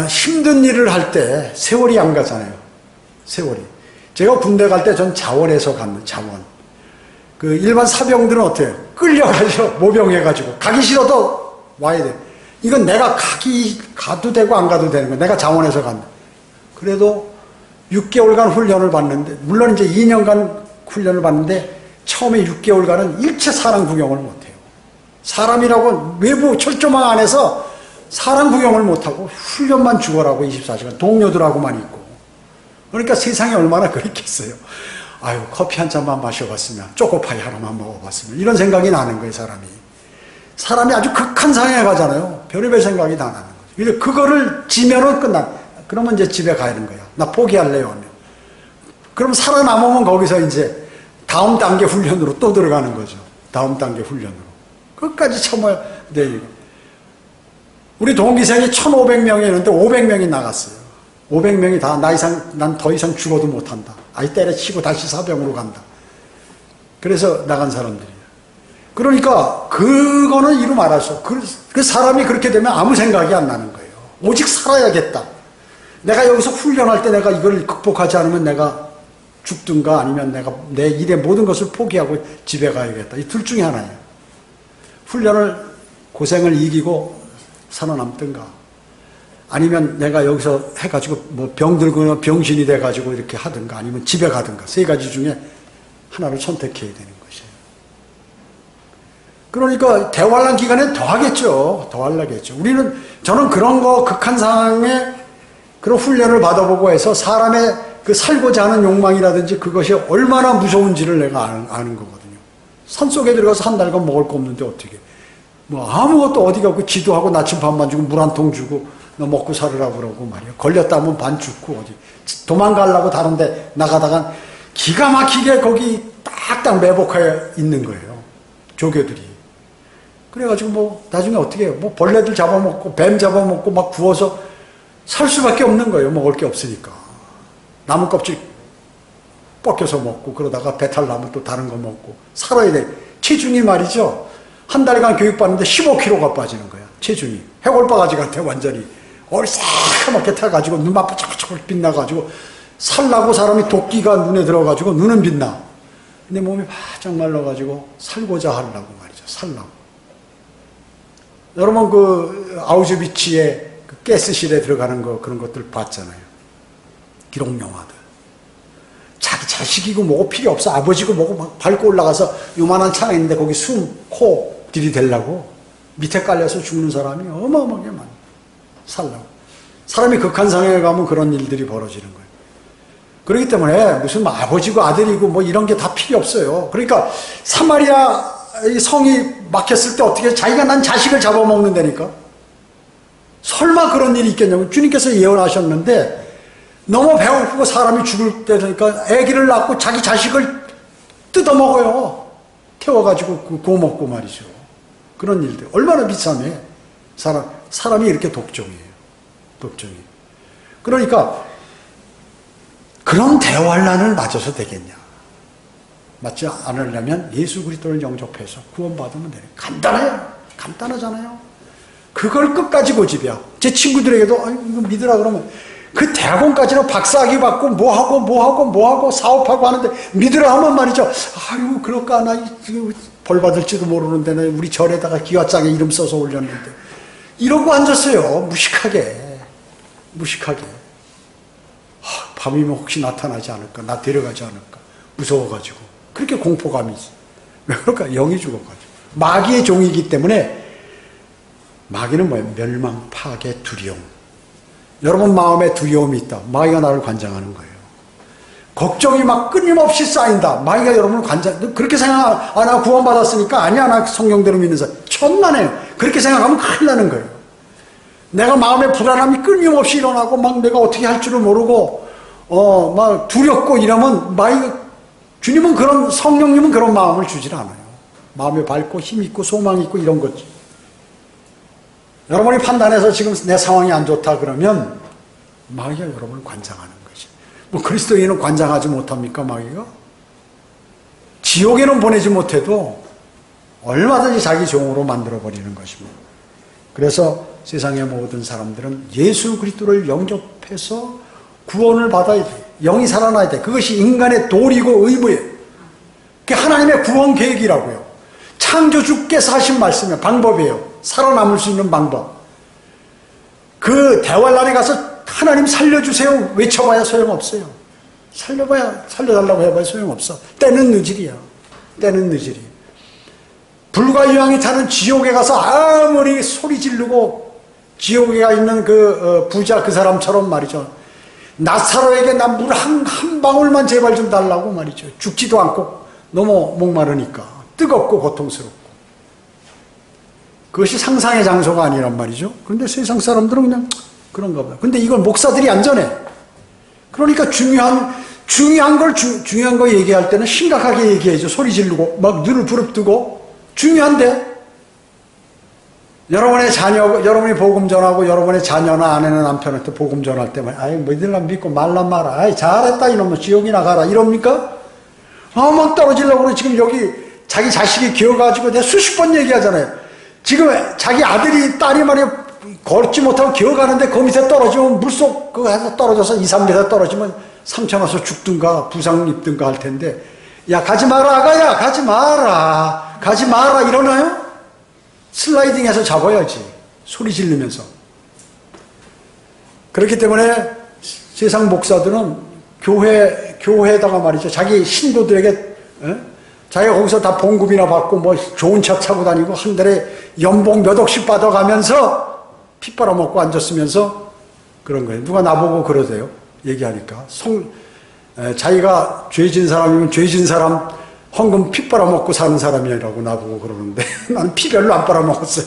힘든 일을 할 때 세월이 안 가잖아요. 세월이. 제가 군대 갈 때 전 자원에서 갔는 자원. 그 일반 사병들은 어때요? 끌려가죠. 모병해가지고 가기 싫어도 와야 돼. 이건 내가 가도 되고 안 가도 되는 거야. 내가 자원에서 간다. 그래도 6개월간 훈련을 받는데, 물론 이제 2년간 훈련을 받는데, 처음에 6개월간은 일체 사람 구경을 못해요. 사람이라고 외부 철조망 안에서 사람 구경을 못하고 훈련만 죽어라고 24시간 동료들하고만 있고. 그러니까 세상에 얼마나 그랬겠어요. 아유, 커피 한 잔만 마셔봤으면, 초코파이 하나만 먹어봤으면, 이런 생각이 나는 거예요, 사람이. 사람이 아주 극한 상황에 가잖아요. 별의별 생각이 다 나는 거죠. 그거를 지면은 그러면 이제 집에 가는 거야. 나 포기할래요. 그럼 살아남으면 거기서 이제 다음 단계 훈련으로 또 들어가는 거죠. 다음 단계 훈련으로. 끝까지 참아야 돼. 우리 동기생이 1,500명이었는데 500명이 나갔어요. 500명이 다 난 더 이상 죽어도 못한다. 아이 때려치고 다시 사병으로 간다. 그래서 나간 사람들이에요. 그러니까 그거는 이루 말할 수 없어. 그 사람이 그렇게 되면 아무 생각이 안 나는 거예요. 오직 살아야겠다. 내가 여기서 훈련할 때 내가 이걸 극복하지 않으면 내가 죽든가 아니면 내가 내 일의 모든 것을 포기하고 집에 가야겠다. 이 둘 중에 하나예요. 훈련을 고생을 이기고 살아남든가 아니면 내가 여기서 해가지고 뭐 병들거나 병신이 돼가지고 이렇게 하든가 아니면 집에 가든가 세 가지 중에 하나를 선택해야 되는 것이에요. 그러니까 대환란 기간엔 더 하겠죠. 더 하려겠죠. 저는 그런 거 극한 상황에 그런 훈련을 받아보고 해서 사람의 그 살고자 하는 욕망이라든지 그것이 얼마나 무서운지를 내가 아는 거거든요. 산속에 들어가서 한 달간 먹을 거 없는데 어떻게. 뭐 아무것도 어디 가고 기도하고 나침반만 주고 물 한 통 주고 너 먹고 살으라고 그러고 말이야. 걸렸다 하면 반 죽고 어디. 도망가려고 다른 데 나가다가 기가 막히게 거기 딱딱 매복하여 있는 거예요. 조교들이. 그래가지고 뭐 나중에 어떻게 해요. 뭐 벌레들 잡아먹고 뱀 잡아먹고 막 구워서 살 수밖에 없는 거예요. 먹을 게 없으니까. 나무 껍질 벗겨서 먹고 그러다가 배탈 나면 또 다른 거 먹고 살아야 돼. 체중이 말이죠. 한 달간 교육받는데 15kg가 빠지는 거야. 체중이. 해골바가지 같아 완전히. 얼싸하게 타가지고 눈만 바짝바짝 빛나가지고 살라고 사람이 도끼가 눈에 들어가지고 눈은 빛나. 근데 몸이 바짝 말라가지고 살고자 하려고 말이죠. 살라고. 여러분 그 아우슈비츠에 가스실에 들어가는 거 그런 것들 봤잖아요. 기록 영화들. 자기 자식이고 뭐고 필요 없어. 아버지고 뭐고 막 밟고 올라가서 요만한 창에 있는데 거기 코 들이대려고 밑에 깔려서 죽는 사람이 어마어마하게 많아. 살라고. 사람이 극한 상황에 가면 그런 일들이 벌어지는 거예요. 그렇기 때문에 무슨 아버지고 아들이고 뭐 이런 게 다 필요 없어요. 그러니까 사마리아 성이 막혔을 때 어떻게 자기가 난 자식을 잡아먹는다니까. 설마 그런 일이 있겠냐고. 주님께서 예언하셨는데 너무 배고프고 사람이 죽을 때 되니까 아기를 낳고 자기 자식을 뜯어먹어요. 태워가지고 구워 먹고 말이죠. 그런 일들. 얼마나 비참해. 사람이 이렇게 독종이에요. 독종이에요. 그러니까 그런 대환란을 맞아서 되겠냐. 맞지 않으려면 예수 그리스도를 영접해서 구원받으면 되네. 간단해요. 간단하잖아요. 그걸 끝까지 고집이야. 제 친구들에게도 이거 믿으라 그러면 그 대학원까지는 박사학위 받고 뭐하고 사업하고 하는데 믿으라 하면 말이죠. 아유 그럴까 나 벌 받을지도 모르는데 우리 절에다가 기와장에 이름 써서 올렸는데 이러고 앉았어요. 무식하게. 밤이면 혹시 나타나지 않을까, 나 데려가지 않을까 무서워가지고 그렇게 공포감이 있어. 왜 그럴까? 영이 죽어가지고. 마귀의 종이기 때문에. 마귀는 뭐예요? 멸망, 파괴, 두려움. 여러분 마음에 두려움이 있다. 마귀가 나를 관장하는 거예요. 걱정이 막 끊임없이 쌓인다. 마귀가 여러분을 관장, 그렇게 생각, 나 구원받았으니까, 아니야, 나 성령대로 믿는 사람. 천만에요. 그렇게 생각하면 큰일 나는 거예요. 내가 마음에 불안함이 끊임없이 일어나고, 막 내가 어떻게 할 줄을 모르고, 막 두렵고 이러면, 마귀가, 주님은 성령님은 그런 마음을 주질 않아요. 마음에 밝고 힘있고 소망이 있고 이런 거지. 여러분이 판단해서 지금 내 상황이 안 좋다 그러면 마귀가 여러분을 관장하는 거지. 뭐 그리스도인은 관장하지 못합니까, 마귀가? 지옥에는 보내지 못해도 얼마든지 자기 종으로 만들어버리는 것입니다. 그래서 세상의 모든 사람들은 예수 그리스도를 영접해서 구원을 받아야 돼. 영이 살아나야 돼. 그것이 인간의 도리고 의무예요. 그게 하나님의 구원 계획이라고요. 창조주께서 하신 말씀이에요. 방법이에요. 살아남을 수 있는 방법. 그 대환란에 가서 하나님 살려주세요 외쳐봐야 소용없어요. 살려달라고 해봐야 소용없어. 때는 늦으리야. 때는 늦으리. 불과 유황이 타는 지옥에 가서 아무리 소리 지르고 지옥에 가 있는 그 부자 그 사람처럼 말이죠. 나사로에게 난 물 한 방울만 제발 좀 달라고 말이죠. 죽지도 않고 너무 목마르니까 뜨겁고 고통스럽고. 그것이 상상의 장소가 아니란 말이죠. 그런데 세상 사람들은 그냥 그런가 봐요. 근데 이걸 목사들이 안 전해. 그러니까 중요한 거 얘기할 때는 심각하게 얘기해야죠. 소리 지르고 막 눈을 부릅뜨고. 중요한데 여러분이 복음 전하고 여러분의 자녀나 아내나 남편한테 복음 전할 때만 아이 뭐들랑 믿고 말란 마라. 아이 잘했다 이놈은 지옥이나 가라 이럽니까? 막 떨어지려고 그래. 지금 여기 자기 자식이 기어가지고 내가 수십 번 얘기하잖아요. 지금 자기 아들이 딸이 말이야 걷지 못하고 기어가는데 그 밑에 떨어지면 물속 그거 해서 떨어져서 2, 3m 떨어지면 상처 나서 죽든가 부상 입든가 할 텐데 야 가지 마라 아가야 가지 마라 이러나요? 슬라이딩해서 잡아야지. 소리 지르면서. 그렇기 때문에 세상 목사들은 교회에다가 말이죠. 자기 신도들에게 자기가 거기서 다 봉급이나 받고 뭐 좋은 차 타고 다니고 한 달에 연봉 몇 억씩 받아가면서 피 빨아먹고 앉았으면서 그런 거예요. 누가 나보고 그러세요. 얘기하니까. 자기가 죄진 사람이면 죄진 사람 헌금 피 빨아먹고 사는 사람이라고 나보고 그러는데 나는 피 별로 안 빨아먹었어요.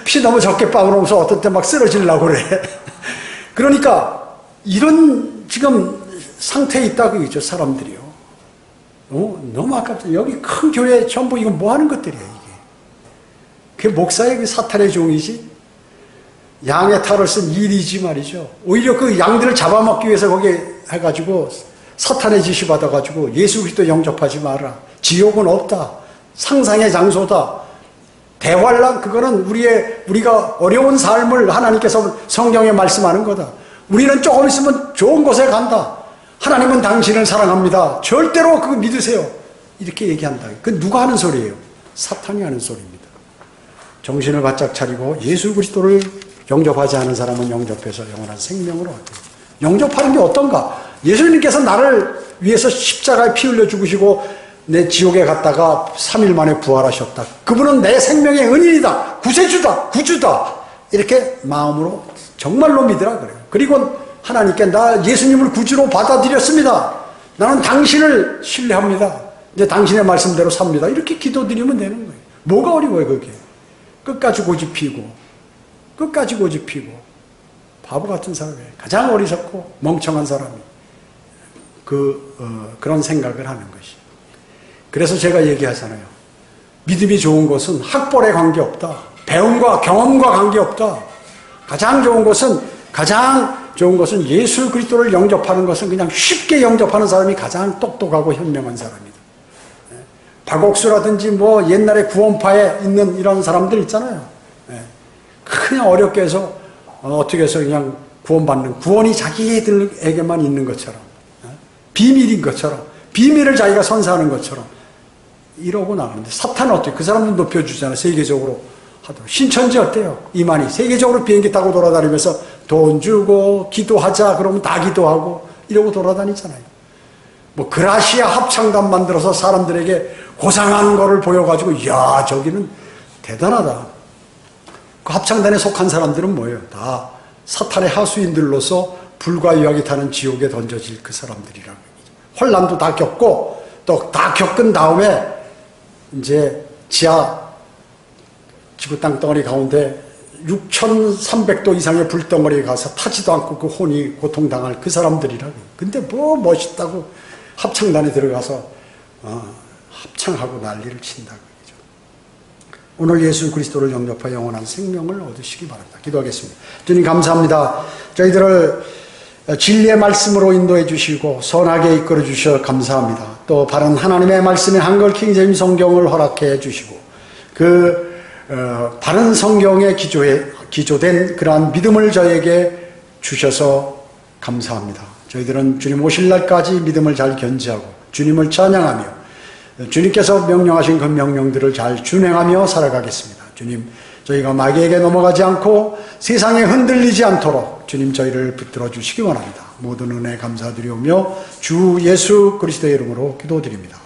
피 너무 적게 빨아먹어서 어떤 때 막 쓰러지려고 그래. 그러니까 이런 지금 상태에 있다고 그러죠. 사람들이요. 너무 아깝다. 여기 큰 교회 전부 이거 뭐 하는 것들이야 이게. 그게 목사의 그 사탄의 종이지. 양의 탈을 쓴 일이지 말이죠. 오히려 그 양들을 잡아먹기 위해서 거기 해가지고 사탄의 지시 받아가지고 예수 그리스도 영접하지 마라. 지옥은 없다. 상상의 장소다. 대환란 그거는 우리가 어려운 삶을 하나님께서 성경에 말씀하는 거다. 우리는 조금 있으면 좋은 곳에 간다. 하나님은 당신을 사랑합니다. 절대로 그거 믿으세요. 이렇게 얘기한다. 그건 누가 하는 소리예요? 사탄이 하는 소리입니다. 정신을 바짝 차리고 예수 그리스도를 영접하지 않은 사람은 영접해서 영원한 생명으로 얻어요. 영접하는 게 어떤가? 예수님께서 나를 위해서 십자가에 피 흘려 죽으시고 내 지옥에 갔다가 3일 만에 부활하셨다. 그분은 내 생명의 은인이다. 구세주다. 구주다. 이렇게 마음으로 정말로 믿으라 그래요. 그리고 하나님께 나 예수님을 구주로 받아들였습니다. 나는 당신을 신뢰합니다. 이제 당신의 말씀대로 삽니다. 이렇게 기도드리면 되는 거예요. 뭐가 어려워요 그게. 끝까지 고집피고 바보 같은 사람이에요. 가장 어리석고 멍청한 사람이 그런 생각을 하는 것이. 그래서 제가 얘기하잖아요. 믿음이 좋은 것은 학벌에 관계없다. 배움과 경험과 관계없다. 가장 좋은 것은 예수 그리스도를 영접하는 것은 그냥 쉽게 영접하는 사람이 가장 똑똑하고 현명한 사람이다. 박옥수라든지 뭐 옛날에 구원파에 있는 이런 사람들 있잖아요. 그냥 어렵게 해서 어떻게 해서 그냥 구원받는, 구원이 자기들에게만 있는 것처럼, 비밀인 것처럼, 비밀을 자기가 선사하는 것처럼 이러고 나가는데, 사탄은 어때요? 그 사람도 높여주잖아요. 세계적으로 하도록. 신천지 어때요? 이만희 세계적으로 비행기 타고 돌아다니면서 돈 주고 기도하자 그러면 다 기도하고 이러고 돌아다니잖아요. 뭐 그라시아 합창단 만들어서 사람들에게 고상한 거를 보여가지고, 이야 저기는 대단하다. 그 합창단에 속한 사람들은 뭐예요? 다 사탄의 하수인들로서 불과 유하게 타는 지옥에 던져질 그 사람들이라고 얘기죠. 혼란도 다 겪고 또 다 겪은 다음에 이제 지하 지구 땅덩어리 가운데 6,300도 이상의 불덩어리에 가서 타지도 않고 그 혼이 고통당할 그 사람들이라고. 근데 뭐 멋있다고 합창단에 들어가서 합창하고 난리를 친다고. 오늘 예수 그리스도를 영접하여 영원한 생명을 얻으시기 바랍니다. 기도하겠습니다. 주님 감사합니다. 저희들을 진리의 말씀으로 인도해 주시고 선하게 이끌어 주셔 감사합니다. 또 바른 하나님의 말씀의 한글 킹제임 성경을 허락해 주시고 그 바른 성경에 기조된 그러한 믿음을 저에게 주셔서 감사합니다. 저희들은 주님 오실 날까지 믿음을 잘 견지하고 주님을 찬양하며 주님께서 명령하신 그 명령들을 잘 준행하며 살아가겠습니다. 주님, 저희가 마귀에게 넘어가지 않고 세상에 흔들리지 않도록 주님 저희를 붙들어 주시기 원합니다. 모든 은혜 감사드리오며 주 예수 그리스도의 이름으로 기도드립니다.